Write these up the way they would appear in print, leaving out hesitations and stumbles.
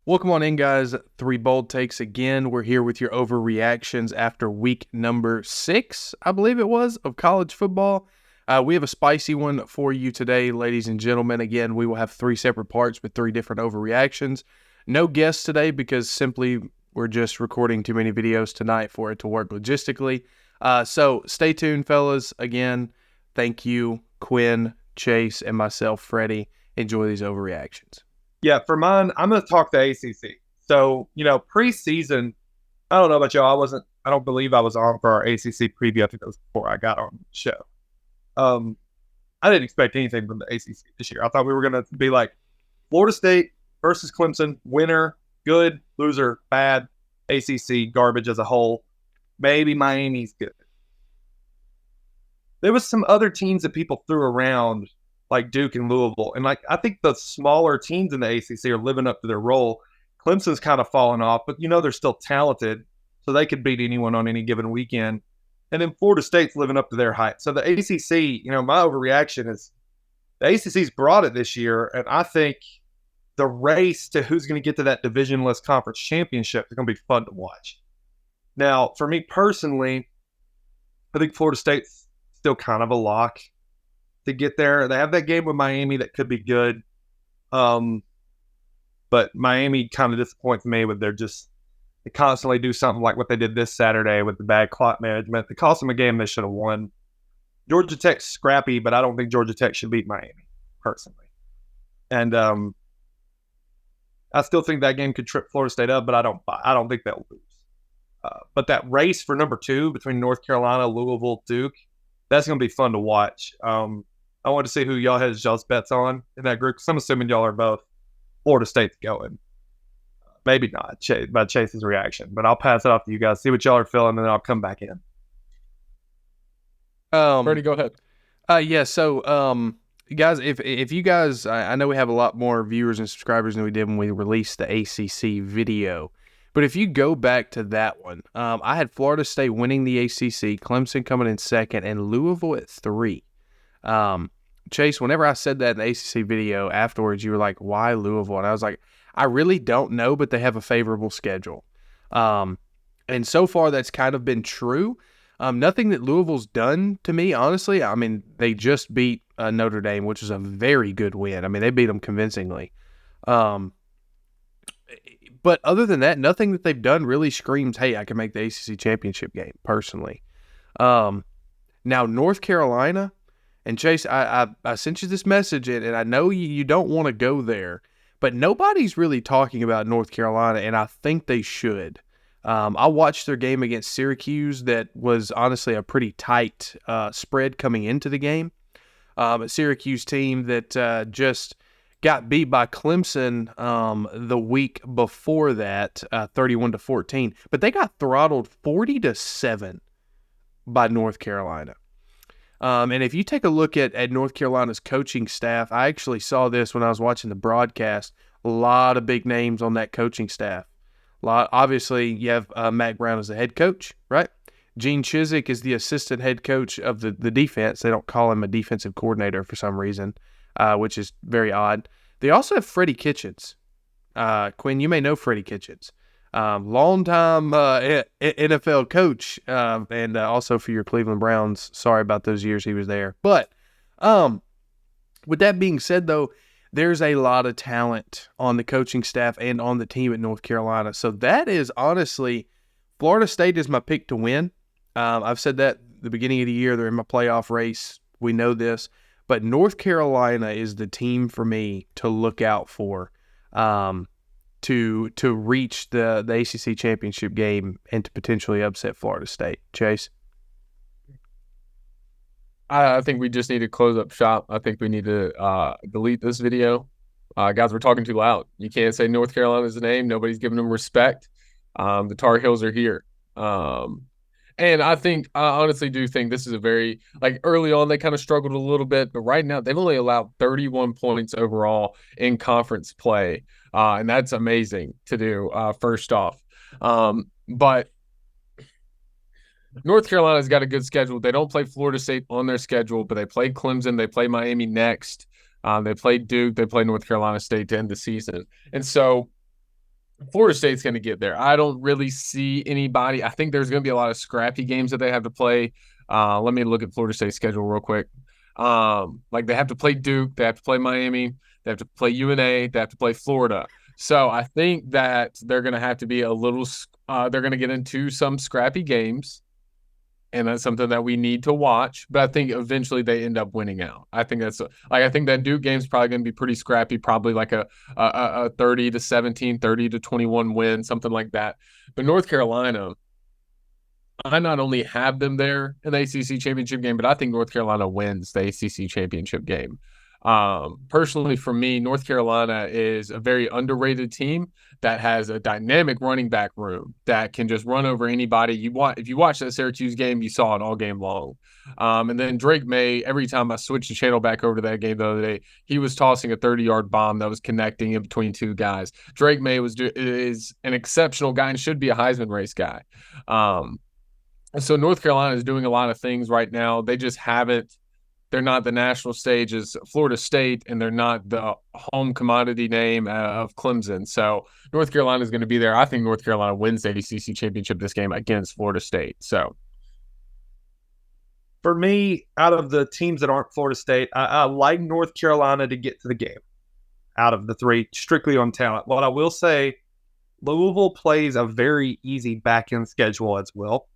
Welcome on in, guys. Three bold takes again. We're here with your overreactions after week number 6, I believe it was, of college football. We have a spicy one for you today, ladies and gentlemen. Again, we will have 3 separate parts with 3 different overreactions. No guests today because simply we're just recording too many videos tonight for it to work logistically. So stay tuned, fellas. Again, thank you, Quinn, Chase, and myself, Freddie. Enjoy these overreactions. Yeah, for mine, I'm going to talk the ACC. So, preseason, I don't know about y'all. I don't believe I was on for our ACC preview. I think that was before I got on the show. I didn't expect anything from the ACC this year. I thought we were going to be like Florida State versus Clemson, winner, good, loser, bad, ACC, garbage as a whole. Maybe Miami's good. There was some other teams that people threw around like Duke and Louisville. And I think the smaller teams in the ACC are living up to their role. Clemson's kind of fallen off, but they're still talented, so they could beat anyone on any given weekend. And then Florida State's living up to their hype. So the ACC, my overreaction is the ACC's brought it this year, and I think the race to who's going to get to that divisionless conference championship is going to be fun to watch. Now, for me personally, I think Florida State's still kind of a lock to get there. They have that game with Miami that could be good. But Miami kind of disappoints me with they constantly do something like what they did this Saturday with the bad clock management. They cost them a game they should have won. Georgia Tech's scrappy, but I don't think Georgia Tech should beat Miami, personally. And I still think that game could trip Florida State up, but I don't think they'll lose. But that race for number 2 between North Carolina, Louisville, Duke, that's going to be fun to watch. I want to see who y'all has y'all's bets on in that group, because I'm assuming y'all are both Florida State's going. Maybe not by Chase's reaction, but I'll pass it off to you guys, see what y'all are feeling, and then I'll come back in. Freddie, go ahead. Guys, if you guys, I know we have a lot more viewers and subscribers than we did when we released the ACC video, but if you go back to that one, I had Florida State winning the ACC, Clemson coming in second, and Louisville at 3. Chase, whenever I said that in the ACC video afterwards, you were like, why Louisville? And I was like, I really don't know, but they have a favorable schedule. And so far that's kind of been true. Nothing that Louisville's done to me, honestly. I mean, they just beat Notre Dame, which is a very good win. I mean, they beat them convincingly. But other than that, nothing that they've done really screams, hey, I can make the ACC championship game, personally. Now, North Carolina, and Chase, I sent you this message, and I know you don't want to go there, but nobody's really talking about North Carolina, and I think they should. I watched their game against Syracuse that was honestly a pretty tight spread coming into the game. A Syracuse team that just got beat by Clemson the week before that, 31-14. But they got throttled 40-7 by North Carolina. And if you take a look at North Carolina's coaching staff, I actually saw this when I was watching the broadcast. A lot of big names on that coaching staff. Obviously, you have Mack Brown as the head coach, right? Gene Chizik is the assistant head coach of the defense. They don't call him a defensive coordinator for some reason, which is very odd. They also have Freddie Kitchens. Quinn, you may know Freddie Kitchens. Long-time NFL coach, and also for your Cleveland Browns. Sorry about those years he was there. But with that being said, though, there's a lot of talent on the coaching staff and on the team at North Carolina. So that is honestly, Florida State is my pick to win. I've said that at the beginning of the year. They're in my playoff race. We know this. But North Carolina is the team for me to look out for. To reach the ACC championship game and to potentially upset Florida State. Chase? I think we just need to close up shop. I think we need to delete this video. Guys, we're talking too loud. You can't say North Carolina's name. Nobody's giving them respect. The Tar Heels are here. And I honestly do think this is a very, early on, they kind of struggled a little bit, but right now they've only allowed 31 points overall in conference play. And that's amazing to do, first off. But North Carolina's got a good schedule. They don't play Florida State on their schedule, but they play Clemson. They play Miami next. They play Duke. They play North Carolina State to end the season. And so Florida State's going to get there. I don't really see anybody. I think there's going to be a lot of scrappy games that they have to play. Let me look at Florida State's schedule real quick. Like they have to play Duke, they have to play Miami, they have to play UNA, they have to play Florida. So I think that they're going to have to be a little. They're going to get into some scrappy games, and that's something that we need to watch. But I think eventually they end up winning out. I think I think that Duke game's probably going to be pretty scrappy, probably like a 30-17, 30-21 win, something like that. But North Carolina, I not only have them there in the ACC championship game, but I think North Carolina wins the ACC championship game. Personally, for me, North Carolina is a very underrated team that has a dynamic running back room that can just run over anybody. If you watch that Syracuse game, you saw it all game long. And then Drake May, every time I switched the channel back over to that game the other day, he was tossing a 30-yard bomb that was connecting in between two guys. Drake May is an exceptional guy and should be a Heisman race guy. So North Carolina is doing a lot of things right now. They just haven't. They're not the national stage as Florida State, and they're not the home commodity name of Clemson. So North Carolina is going to be there. I think North Carolina wins the ACC championship this game against Florida State. So for me, out of the teams that aren't Florida State, I like North Carolina to get to the game out of the three, strictly on talent. What I will say, Louisville plays a very easy back-end schedule as well.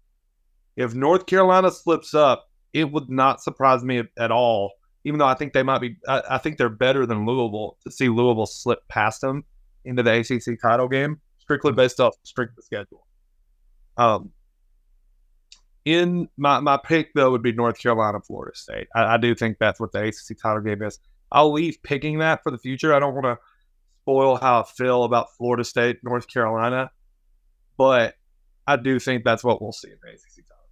If North Carolina slips up, it would not surprise me at all, even though I think they might be – I think they're better than Louisville to see Louisville slip past them into the ACC title game, strictly based off strength of schedule. In my pick, though, would be North Carolina, Florida State. I do think that's what the ACC title game is. I'll leave picking that for the future. I don't want to spoil how I feel about Florida State, North Carolina, but I do think that's what we'll see in the ACC title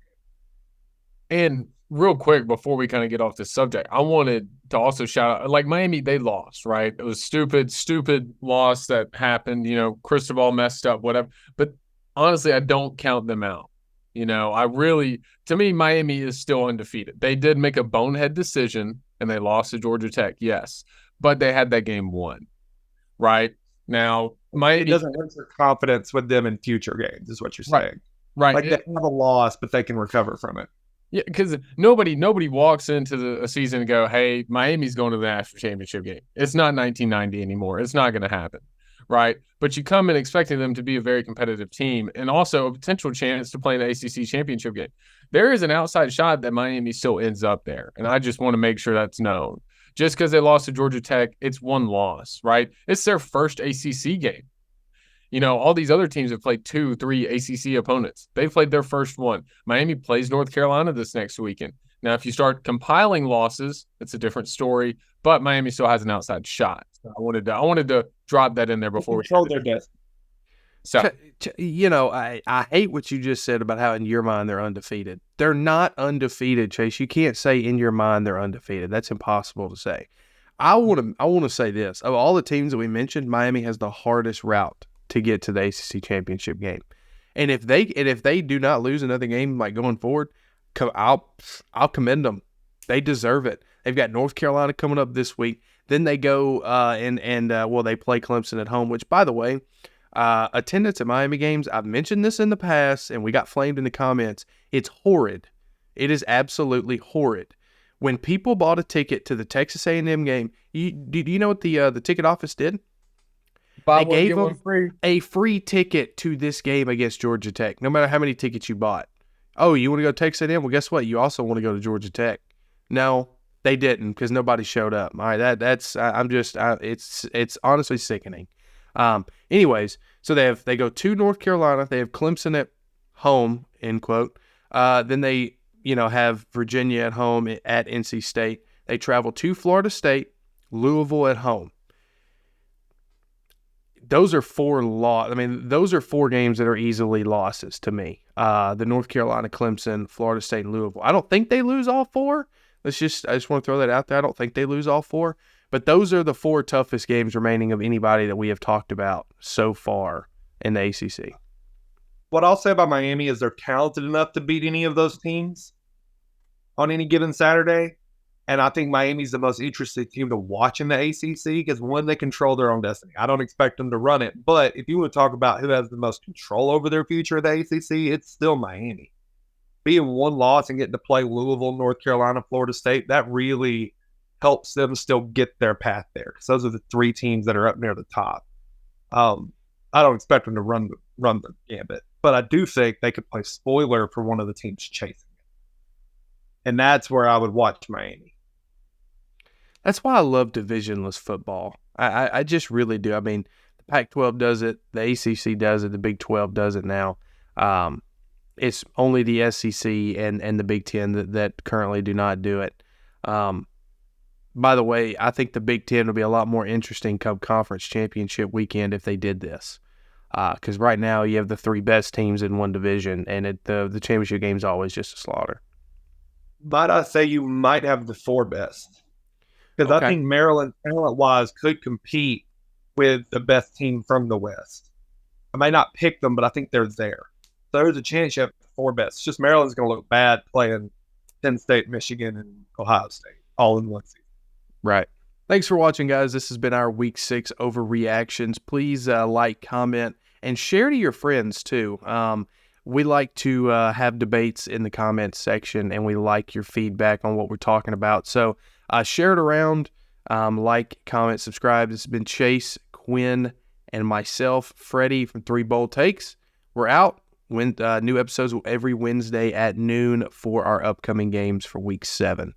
game. And real quick, before we kind of get off this subject, I wanted to also shout out, like Miami, they lost, right? It was stupid loss that happened. You know, Cristobal messed up, whatever. But honestly, I don't count them out. You know, to me, Miami is still undefeated. They did make a bonehead decision and they lost to Georgia Tech, yes. But they had that game won, right? Now, Miami. It doesn't hurt their confidence with them in future games, is what you're saying. Right. Like they have a loss, but they can recover from it. Yeah, because nobody walks into a season and go, hey, Miami's going to the national championship game. It's not 1990 anymore. It's not going to happen, right? But you come in expecting them to be a very competitive team and also a potential chance to play in the ACC championship game. There is an outside shot that Miami still ends up there, and I just want to make sure that's known. Just because they lost to Georgia Tech, it's one loss, right? It's their first ACC game. You know, all these other teams have played 2-3 ACC opponents. They've played their first one. Miami plays North Carolina this next weekend. Now, if you start compiling losses, it's a different story, but Miami still has an outside shot. So I wanted to drop that in there before we control their destiny. So, you know, I hate what you just said about how in your mind they're undefeated. They're not undefeated, Chase. You can't say in your mind they're undefeated. That's impossible to say. I want to say this. Of all the teams that we mentioned, Miami has the hardest route to get to the ACC championship game. And if they do not lose another game like going forward, I'll commend them. They deserve it. They've got North Carolina coming up this week. Then they go they play Clemson at home, which, by the way, attendance at Miami games, I've mentioned this in the past, and we got flamed in the comments. It's horrid. It is absolutely horrid. When people bought a ticket to the Texas A&M game, do you know what the ticket office did? They gave them a free ticket to this game against Georgia Tech, no matter how many tickets you bought. Oh, you want to go to Texas A&M? Well, guess what? You also want to go to Georgia Tech. No, they didn't because nobody showed up. All right, it's honestly sickening. Anyways, so they go to North Carolina. They have Clemson at home, end quote. Then they have Virginia at home at NC State. They travel to Florida State, Louisville at home. Those are four games that are easily losses to me. The North Carolina, Clemson, Florida State, and Louisville. I don't think they lose all four. I just want to throw that out there. I don't think they lose all four. But those are the four toughest games remaining of anybody that we have talked about so far in the ACC. What I'll say about Miami is they're talented enough to beat any of those teams on any given Saturday. And I think Miami's the most interesting team to watch in the ACC because, one, they control their own destiny. I don't expect them to run it. But if you want to talk about who has the most control over their future in the ACC, it's still Miami. Being one loss and getting to play Louisville, North Carolina, Florida State, that really helps them still get their path there. Because those are the three teams that are up near the top. I don't expect them to run the gambit. But I do think they could play spoiler for one of the teams chasing it. And that's where I would watch Miami. That's why I love divisionless football. I just really do. I mean, the Pac-12 does it, the ACC does it, the Big 12 does it now. It's only the SEC and the Big 10 that currently do not do it. By the way, I think the Big 10 will be a lot more interesting come conference championship weekend if they did this. Because right now you have the three best teams in one division, and the championship game is always just a slaughter. Might I say you might have the four best? Because I think Maryland, talent-wise, could compete with the best team from the West. I may not pick them, but I think they're there. So there's a chance you have the four best. It's just Maryland's going to look bad playing Penn State, Michigan, and Ohio State all in one season. Right. Thanks for watching, guys. This has been our Week 6 overreactions. Please like, comment, and share to your friends, too. We like to have debates in the comments section, and we like your feedback on what we're talking about. So share it around, like, comment, subscribe. This has been Chase, Quinn, and myself, Freddie from 3 Bold Takes. We're out. New episodes every Wednesday at noon for our upcoming games for Week 7.